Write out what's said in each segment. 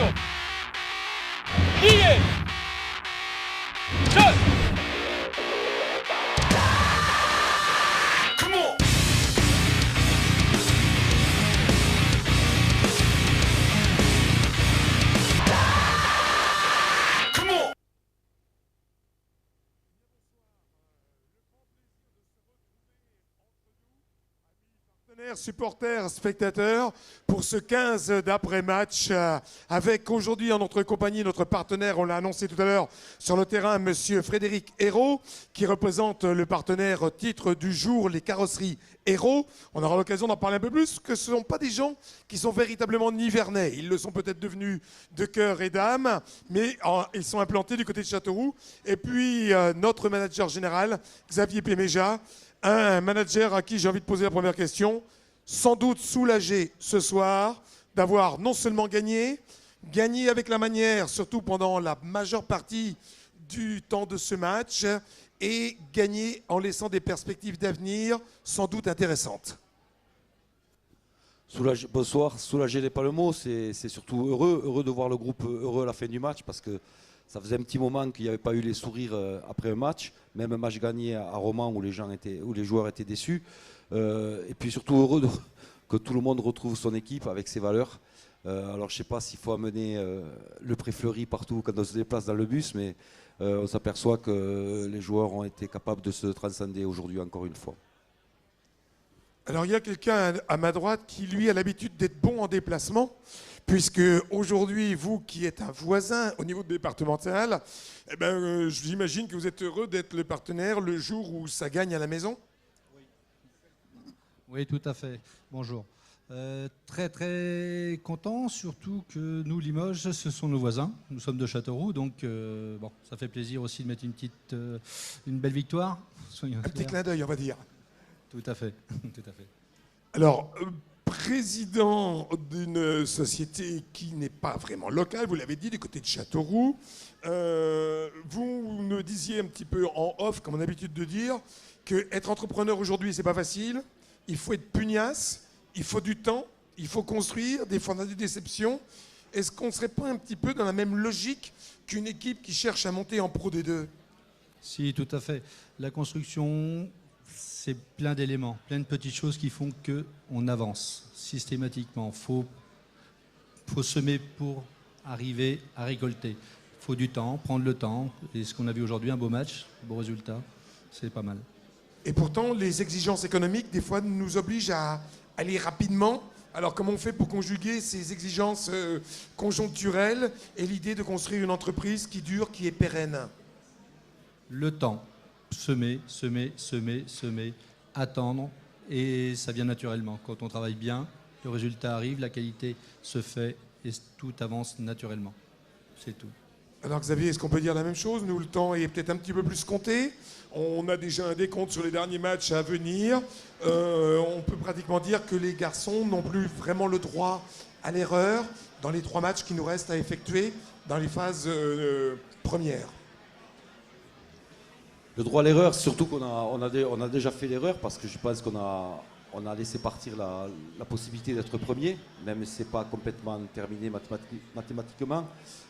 Attention. Lié. Jeu. Come on. Come on. Supporters, spectateurs, pour ce 15 d'après-match, avec aujourd'hui en notre compagnie notre partenaire, on l'a annoncé tout à l'heure sur le terrain, monsieur Frédéric Hérault, qui représente le partenaire titre du jour, les carrosseries Hérault. On aura l'occasion d'en parler un peu plus, que ce ne sont pas des gens qui sont véritablement nivernais. Ils le sont peut-être devenus de cœur et d'âme, mais ils sont implantés du côté de Châteauroux. Et puis notre manager général, Xavier Péméja, un manager à qui j'ai envie de poser la première question, sans doute soulagé ce soir d'avoir non seulement gagné avec la manière, surtout pendant la majeure partie du temps de ce match, et gagné en laissant des perspectives d'avenir sans doute intéressantes. Bonsoir, soulagé n'est pas le mot, c'est surtout heureux de voir le groupe heureux à la fin du match, parce que ça faisait un petit moment qu'il n'y avait pas eu les sourires après un match, même un match gagné à Romans où les joueurs étaient déçus. Et puis surtout heureux que tout le monde retrouve son équipe avec ses valeurs. Alors je ne sais pas s'il faut amener le pré fleuri partout quand on se déplace dans le bus, mais on s'aperçoit que les joueurs ont été capables de se transcender aujourd'hui encore une fois. Alors il y a quelqu'un à ma droite qui lui a l'habitude d'être bon en déplacement, puisque aujourd'hui, vous qui êtes un voisin au niveau départemental, j'imagine que vous êtes heureux d'être le partenaire le jour où ça gagne à la maison. Oui, tout à fait. Bonjour. Très très content, surtout que nous, Limoges, ce sont nos voisins. Nous sommes de Châteauroux, donc bon, ça fait plaisir aussi de mettre une belle victoire. Un petit clin d'œil, on va dire. Tout à fait, tout à fait. Alors, président d'une société qui n'est pas vraiment locale, vous l'avez dit, du côté de Châteauroux, vous nous disiez un petit peu en off, comme on a l'habitude de dire, qu'être entrepreneur aujourd'hui, c'est pas facile. Il faut être pugnace, il faut du temps, il faut construire, des fois on a des déceptions. Est-ce qu'on ne serait pas un petit peu dans la même logique qu'une équipe qui cherche à monter en Pro D2 ? Si, tout à fait. La construction, c'est plein d'éléments, plein de petites choses qui font qu'on avance systématiquement. Faut semer pour arriver à récolter. Il faut du temps, prendre le temps. Et ce qu'on a vu aujourd'hui, un beau match, un beau résultat, c'est pas mal. Et pourtant, les exigences économiques, des fois, nous obligent à aller rapidement. Alors, comment on fait pour conjuguer ces exigences conjoncturelles et l'idée de construire une entreprise qui dure, qui est pérenne ? Le temps. Semer, attendre, et ça vient naturellement. Quand on travaille bien, le résultat arrive, la qualité se fait, et tout avance naturellement. C'est tout. Alors Xavier, est-ce qu'on peut dire la même chose ? Nous, le temps est peut-être un petit peu plus compté. On a déjà un décompte sur les derniers matchs à venir. On peut pratiquement dire que les garçons n'ont plus vraiment le droit à l'erreur dans les 3 matchs qui nous restent à effectuer dans les phases premières. Le droit à l'erreur, surtout qu'on a déjà fait l'erreur, parce que je pense qu'on a laissé partir la possibilité d'être premier, même si ce n'est pas complètement terminé mathématiquement.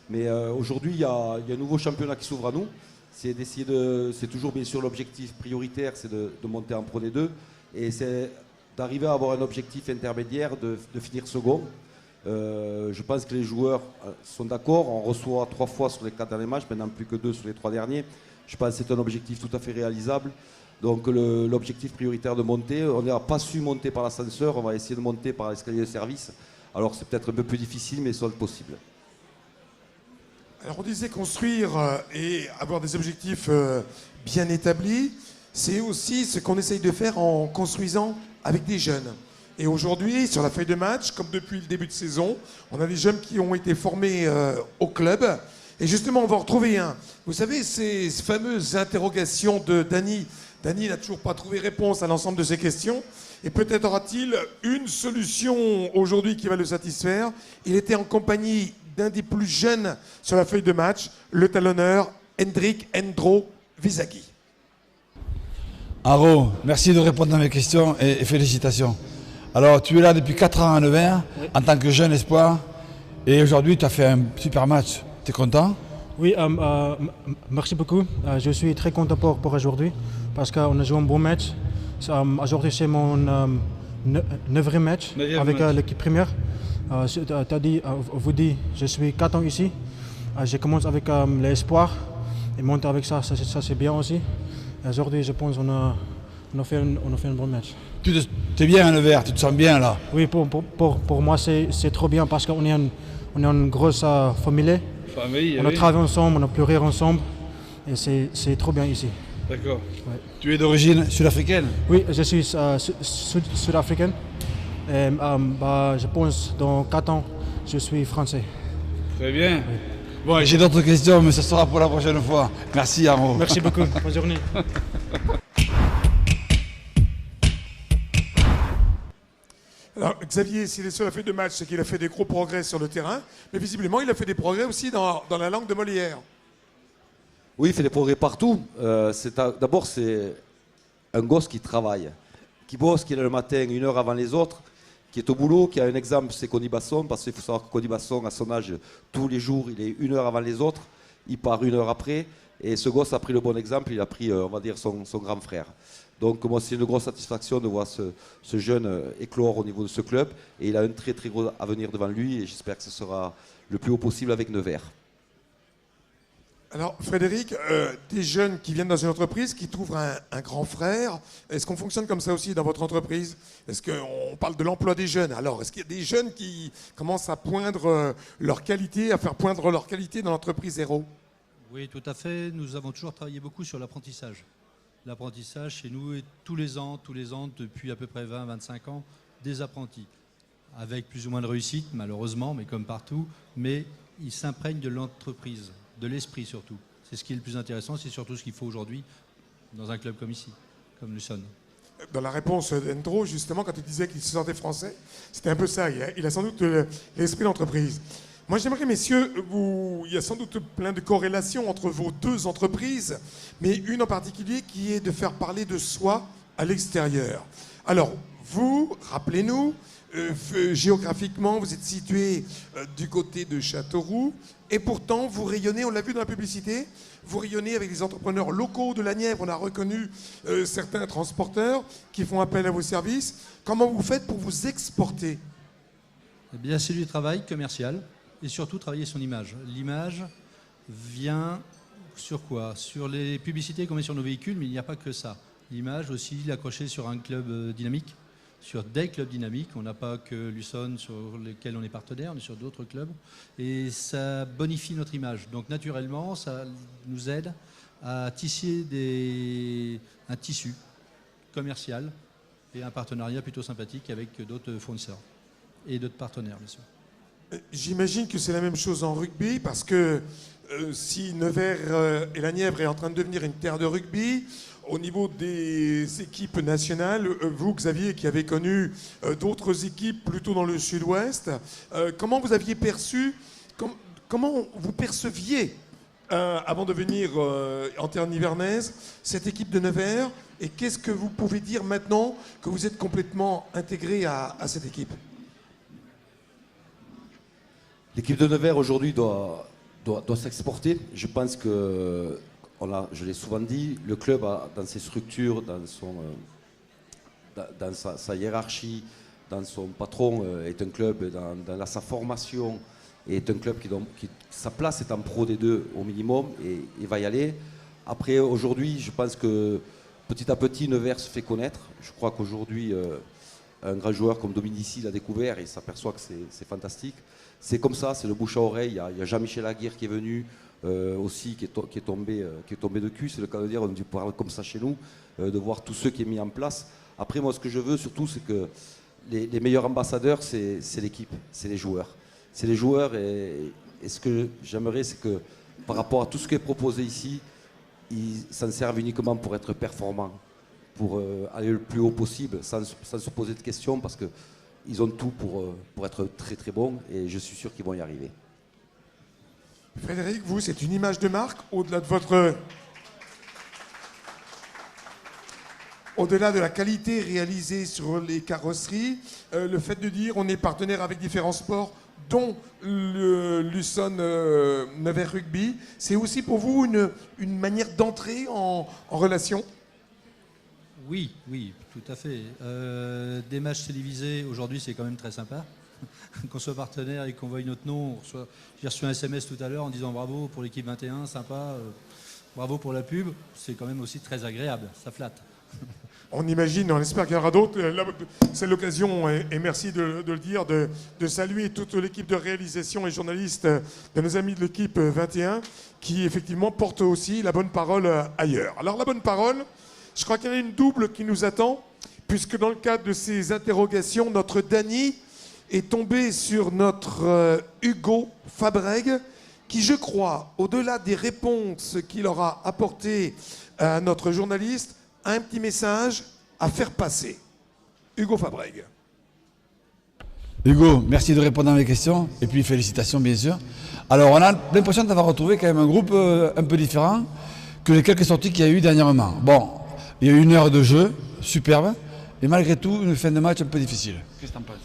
Mais aujourd'hui, il y a un nouveau championnat qui s'ouvre à nous. C'est toujours bien sûr l'objectif prioritaire, c'est de monter en Pro D2. Et c'est d'arriver à avoir un objectif intermédiaire de finir second. Je pense que les joueurs sont d'accord. On reçoit 3 fois sur les 4 derniers matchs, maintenant plus que 2 sur les 3 derniers. Je pense que c'est un objectif tout à fait réalisable. Donc l'objectif prioritaire de monter, on n'a pas su monter par l'ascenseur, on va essayer de monter par l'escalier de service. Alors c'est peut-être un peu plus difficile, mais c'est possible. Alors on disait construire et avoir des objectifs bien établis, c'est aussi ce qu'on essaye de faire en construisant avec des jeunes. Et aujourd'hui, sur la feuille de match, comme depuis le début de saison, on a des jeunes qui ont été formés au club. Et justement, on va en retrouver un. Vous savez, ces fameuses interrogations de Dany. Dany n'a toujours pas trouvé réponse à l'ensemble de ces questions. Et peut-être aura-t-il une solution aujourd'hui qui va le satisfaire. Il était en compagnie d'un des plus jeunes sur la feuille de match, le talonneur Hendrik Endro Visagi. Haro, merci de répondre à mes questions et félicitations. Alors, tu es là depuis 4 ans à Nevers, en tant que jeune espoir. Et aujourd'hui, tu as fait un super match. Tu es content? Oui, merci beaucoup. Je suis très content pour aujourd'hui parce qu'on a joué un bon match. Aujourd'hui, c'est mon neuvième match avec l'équipe première. Vous dit, je suis 4 ans ici. Je commence avec l'espoir et monter avec ça c'est bien aussi. Aujourd'hui, je pense qu'on a fait un bon match. Tu es bien à Nevers, tu te sens bien là? Oui, pour moi, c'est trop bien parce qu'on est une grosse famille. On a travaillé ensemble, on a pleuré ensemble et c'est trop bien ici. D'accord. Ouais. Tu es d'origine sud-africaine? Oui, je suis sud-africaine. Et, je pense dans 4 ans, je suis français. Très bien. Oui. Bon, j'ai d'autres questions, mais ça sera pour la prochaine fois. Merci, Arnaud. Merci beaucoup. Bonne journée. Alors, Xavier, s'il est sur la feuille de match, c'est qu'il a fait des gros progrès sur le terrain, mais visiblement, il a fait des progrès aussi dans la langue de Molière. Oui, il fait des progrès partout. D'abord, c'est un gosse qui travaille, qui bosse, qui est là le matin 1 heure avant les autres, qui est au boulot, qui a un exemple, c'est Conny Basson, parce qu'il faut savoir que Conny Basson, à son âge, tous les jours, il est 1 heure avant les autres, il part 1 heure après, et ce gosse a pris le bon exemple, il a pris, on va dire, son grand frère. Donc moi, c'est une grosse satisfaction de voir ce jeune éclore au niveau de ce club, et il a un très très gros avenir devant lui, et j'espère que ce sera le plus haut possible avec Nevers. Alors, Frédéric, des jeunes qui viennent dans une entreprise, qui trouvent un grand frère, est-ce qu'on fonctionne comme ça aussi dans votre entreprise? Est-ce qu'on parle de l'emploi des jeunes? Alors, est-ce qu'il y a des jeunes qui commencent à poindre leur qualité, à faire poindre leur qualité dans l'entreprise Hérault? Oui, tout à fait. Nous avons toujours travaillé beaucoup sur l'apprentissage. L'apprentissage chez nous est tous les ans, depuis à peu près 20-25 ans, des apprentis. Avec plus ou moins de réussite, malheureusement, mais comme partout, mais ils s'imprègnent de l'entreprise, de l'esprit surtout. C'est ce qui est le plus intéressant, c'est surtout ce qu'il faut aujourd'hui dans un club comme ici, comme Luçon. Dans la réponse d'Endro, justement, quand il disait qu'il se sentait français, c'était un peu ça. Il a sans doute l'esprit d'entreprise. Moi, j'aimerais, messieurs, il y a sans doute plein de corrélations entre vos deux entreprises, mais une en particulier qui est de faire parler de soi à l'extérieur. Alors, vous, rappelez-nous, géographiquement, vous êtes situé du côté de Châteauroux, et pourtant, vous rayonnez, on l'a vu dans la publicité, vous rayonnez avec les entrepreneurs locaux de la Nièvre. On a reconnu certains transporteurs qui font appel à vos services. Comment vous faites pour vous exporter? Eh bien, c'est du travail commercial. Et surtout travailler son image. L'image vient sur quoi? Sur les publicités qu'on met sur nos véhicules, mais il n'y a pas que ça. L'image aussi, l'accrocher sur un club dynamique, sur des clubs dynamiques. On n'a pas que Luçon sur lesquels on est partenaire, mais sur d'autres clubs. Et ça bonifie notre image. Donc naturellement, ça nous aide à tisser un tissu commercial et un partenariat plutôt sympathique avec d'autres fournisseurs et d'autres partenaires, bien sûr. J'imagine que c'est la même chose en rugby, parce que si Nevers et la Nièvre est en train de devenir une terre de rugby, au niveau des équipes nationales, vous, Xavier, qui avez connu d'autres équipes plutôt dans le sud-ouest, comment vous aviez perçu, comment vous perceviez, avant de venir en terre nivernaise, cette équipe de Nevers, et qu'est-ce que vous pouvez dire maintenant que vous êtes complètement intégré à cette équipe? L'équipe de Nevers aujourd'hui doit s'exporter. Je pense que, je l'ai souvent dit, le club a, dans ses structures, dans sa hiérarchie, dans son patron, est un club, dans sa formation, est un club qui sa place est en Pro D2 au minimum et va y aller. Après, aujourd'hui, je pense que petit à petit, Nevers se fait connaître. Je crois qu'aujourd'hui, un grand joueur comme Dominici l'a découvert et s'aperçoit que c'est fantastique. C'est comme ça, c'est le bouche à oreille. Il y a Jean-Michel Aguirre qui est venu aussi, qui est tombé de cul, c'est le cas de dire, on parle comme ça chez nous, de voir tous ceux qui est mis en place. Après, moi, ce que je veux surtout, c'est que les meilleurs ambassadeurs, c'est l'équipe, c'est les joueurs. C'est les joueurs et ce que j'aimerais, c'est que par rapport à tout ce qui est proposé ici, ils s'en servent uniquement pour être performants, pour aller le plus haut possible, sans se poser de questions, parce qu'ils ont tout pour être très très bons et je suis sûr qu'ils vont y arriver. Frédéric, vous, c'est une image de marque au-delà de votre... Au-delà de la qualité réalisée sur les carrosseries, le fait de dire on est partenaire avec différents sports dont le Luçon Nevers Rugby. C'est aussi pour vous une manière d'entrer en relation? Oui, oui, tout à fait. Des matchs télévisés, aujourd'hui, c'est quand même très sympa. Qu'on soit partenaire et qu'on voie notre nom. J'ai reçu un SMS tout à l'heure en disant bravo pour l'équipe 21, sympa, bravo pour la pub. C'est quand même aussi très agréable, ça flatte. On imagine, on espère qu'il y en aura d'autres. Là, c'est l'occasion, et merci de le dire, de saluer toute l'équipe de réalisation et journalistes de nos amis de l'équipe 21 qui effectivement portent aussi la bonne parole ailleurs. Alors la bonne parole, je crois qu'il y en a une double qui nous attend, puisque dans le cadre de ces interrogations, notre Dany est tombé sur notre Hugo Fabrègue, qui, je crois, au-delà des réponses qu'il aura apportées à notre journaliste, a un petit message à faire passer. Hugo Fabrègue. Hugo, merci de répondre à mes questions et puis félicitations bien sûr. Alors on a l'impression d'avoir retrouvé quand même un groupe un peu différent que les quelques sorties qu'il y a eu dernièrement. Bon, il y a eu 1 heure de jeu, superbe, et malgré tout une fin de match un peu difficile. Qu'est-ce que tu en penses?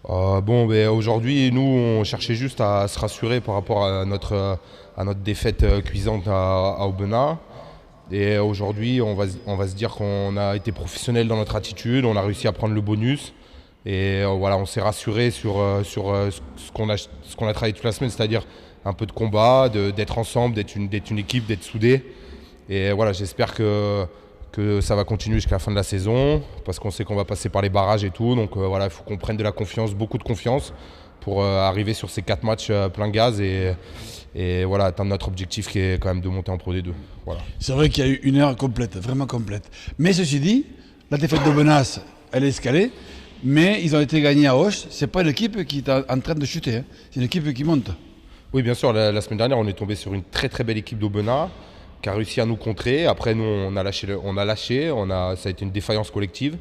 Aujourd'hui, nous, on cherchait juste à se rassurer par rapport à notre défaite cuisante à Aubenas. Et aujourd'hui, on va se dire qu'on a été professionnel dans notre attitude, on a réussi à prendre le bonus. Et voilà, on s'est rassuré sur ce qu'on a travaillé toute la semaine, c'est-à-dire un peu de combat, d'être ensemble, d'être une équipe, d'être soudés. Et voilà, j'espère que ça va continuer jusqu'à la fin de la saison, parce qu'on sait qu'on va passer par les barrages et tout. Donc voilà, il faut qu'on prenne de la confiance, beaucoup de confiance, pour arriver sur ces 4 matchs plein gaz et voilà, atteindre notre objectif qui est quand même de monter en Pro D2. Voilà. C'est vrai qu'il y a eu 1 heure complète, vraiment complète. Mais ceci dit, la défaite d'Aubenas, elle est escalée, mais ils ont été gagnés à Auch. C'est pas une équipe qui est en train de chuter, hein. C'est une équipe qui monte. Oui, bien sûr, la semaine dernière, on est tombé sur une très très belle équipe d'Aubenas qui a réussi à nous contrer. Après, nous, on a lâché, ça a été une défaillance collective.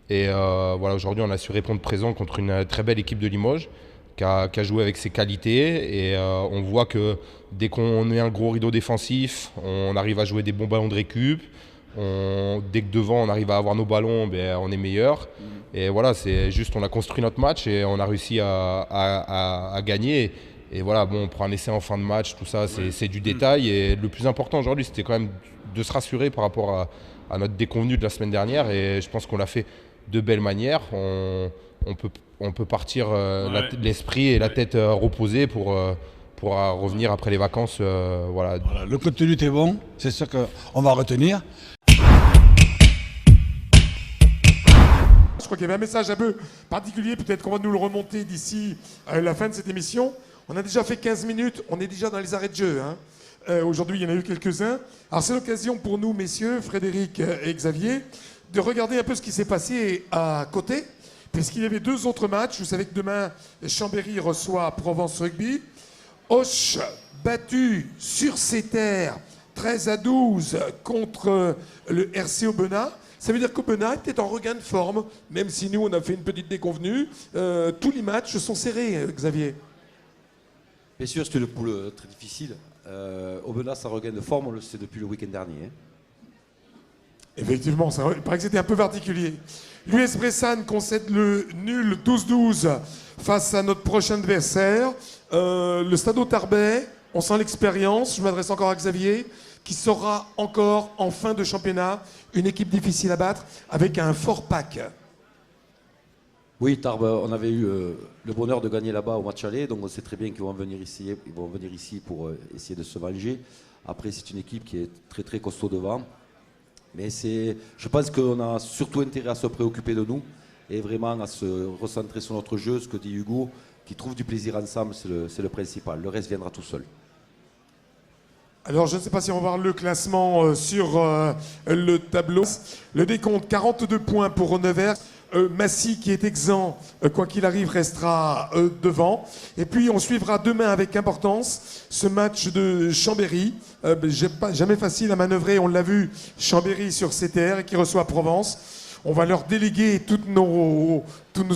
Et voilà, aujourd'hui, on a su répondre présent contre une très belle équipe de Limoges qui a joué avec ses qualités. Et on voit que dès qu'on met un gros rideau défensif, on arrive à jouer des bons ballons de récup. Dès que devant, on arrive à avoir nos ballons, on est meilleur. Et voilà, c'est juste, on a construit notre match et on a réussi à gagner. Et voilà, bon, on prend un essai en fin de match, tout ça, c'est du détail. Et le plus important aujourd'hui, c'était quand même de se rassurer par rapport à notre déconvenue de la semaine dernière. Et je pense qu'on l'a fait de belle manière. On peut partir l'esprit et la tête reposée pour revenir après les vacances. Voilà. Voilà, le contenu est bon, c'est sûr qu'on va retenir. Je crois qu'il y avait un message un peu particulier, peut-être qu'on va nous le remonter d'ici la fin de cette émission. On a déjà fait 15 minutes, on est déjà dans les arrêts de jeu, hein. Aujourd'hui, il y en a eu quelques-uns. Alors c'est l'occasion pour nous, messieurs, Frédéric et Xavier, de regarder un peu ce qui s'est passé à côté, puisqu'il y avait 2 autres matchs. Vous savez que demain, Chambéry reçoit Provence Rugby. Auch battu sur ses terres 13-12 contre le RC Aubenas. Ça veut dire qu'Aubenas était en regain de forme, même si nous, on a fait une petite déconvenue. Tous les matchs sont serrés, Xavier. Bien sûr, c'était une poule très difficile. Aubenas, ça regagne de forme, on le sait depuis le week-end dernier. Hein. Effectivement, il paraît que c'était un peu particulier. L'US Bressanne concède le nul 12-12 face à notre prochain adversaire. Le Stade Tarbais, on sent l'expérience. Je m'adresse encore à Xavier, qui sera encore en fin de championnat une équipe difficile à battre avec un fort pack. Oui, Tarbes, on avait eu le bonheur de gagner là-bas au match aller, donc on sait très bien qu'ils vont venir ici pour essayer de se venger. Après, c'est une équipe qui est très très costaud devant. Mais je pense qu'on a surtout intérêt à se préoccuper de nous et vraiment à se recentrer sur notre jeu, ce que dit Hugo, qui trouve du plaisir ensemble, c'est le principal. Le reste viendra tout seul. Alors, je ne sais pas si on va voir le classement sur le tableau. Le décompte, 42 points pour Nevers. Massy, qui est exempt, quoi qu'il arrive, restera devant. Et puis, on suivra demain avec importance ce match de Chambéry. Jamais facile à manœuvrer, on l'a vu, Chambéry sur ses terres et qui reçoit Provence. On va leur déléguer tous nos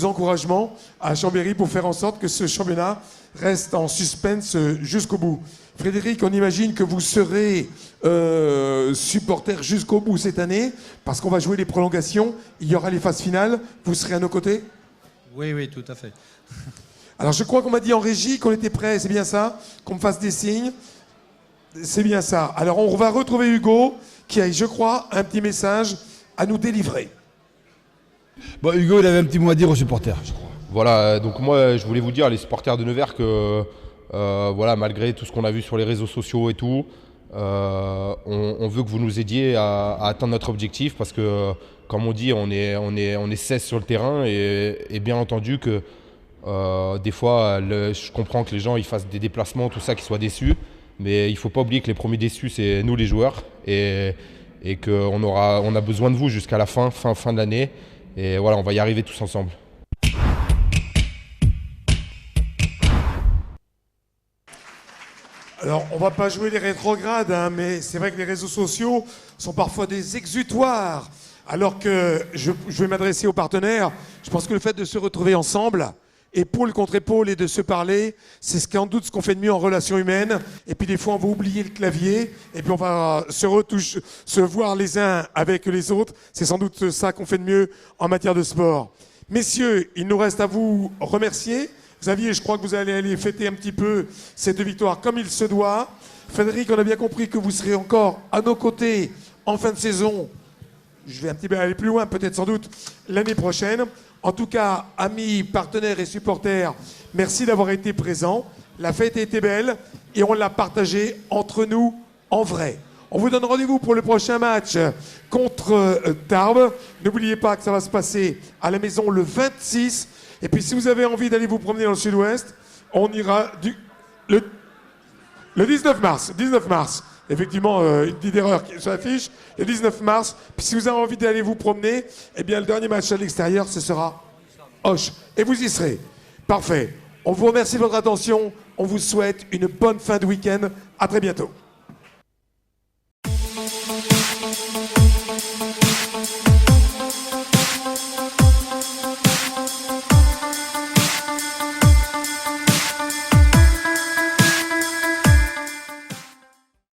encouragements à Chambéry pour faire en sorte que ce championnat reste en suspense jusqu'au bout. Frédéric, on imagine que vous serez supporter jusqu'au bout cette année, parce qu'on va jouer les prolongations, il y aura les phases finales, vous serez à nos côtés? Oui, oui, tout à fait. Alors je crois qu'on m'a dit en régie qu'on était prêt, c'est bien ça? Qu'on me fasse des signes? C'est bien ça. Alors on va retrouver Hugo qui a, je crois, un petit message à nous délivrer. Bon, Hugo, il avait un petit mot à dire aux supporters, je crois. Voilà, donc moi je voulais vous dire, les supporters de Nevers, que voilà, malgré tout ce qu'on a vu sur les réseaux sociaux et tout, on veut que vous nous aidiez à atteindre notre objectif, parce que, comme on dit, on est 16 sur le terrain, et bien entendu que des fois, je comprends que les gens ils fassent des déplacements, tout ça, qu'ils soient déçus, mais il ne faut pas oublier que les premiers déçus, c'est nous les joueurs, et qu'on a besoin de vous jusqu'à la fin de l'année, et voilà, on va y arriver tous ensemble. Alors, on va pas jouer les rétrogrades, hein, mais c'est vrai que les réseaux sociaux sont parfois des exutoires. Alors que je vais m'adresser aux partenaires, je pense que le fait de se retrouver ensemble, épaule contre épaule, et de se parler, c'est sans doute ce qu'on fait de mieux en relation humaine. Et puis des fois, on va oublier le clavier, et puis on va se voir les uns avec les autres. C'est sans doute ça qu'on fait de mieux en matière de sport. Messieurs, il nous reste à vous remercier. Xavier, je crois que vous allez aller fêter un petit peu cette victoire comme il se doit. Frédéric, on a bien compris que vous serez encore à nos côtés en fin de saison. Je vais un petit peu aller plus loin, peut-être sans doute l'année prochaine. En tout cas, amis, partenaires et supporters, merci d'avoir été présents. La fête a été belle et on l'a partagée entre nous en vrai. On vous donne rendez-vous pour le prochain match contre Tarbes. N'oubliez pas que ça va se passer à la maison le 26. Et puis si vous avez envie d'aller vous promener dans le sud-ouest, on ira le 19 mars. 19 mars. Effectivement, une petite erreur sur l'affiche. Le 19 mars. Puis si vous avez envie d'aller vous promener, eh bien le dernier match à l'extérieur, ce sera Auch. Et vous y serez. Parfait. On vous remercie de votre attention. On vous souhaite une bonne fin de week-end. À très bientôt.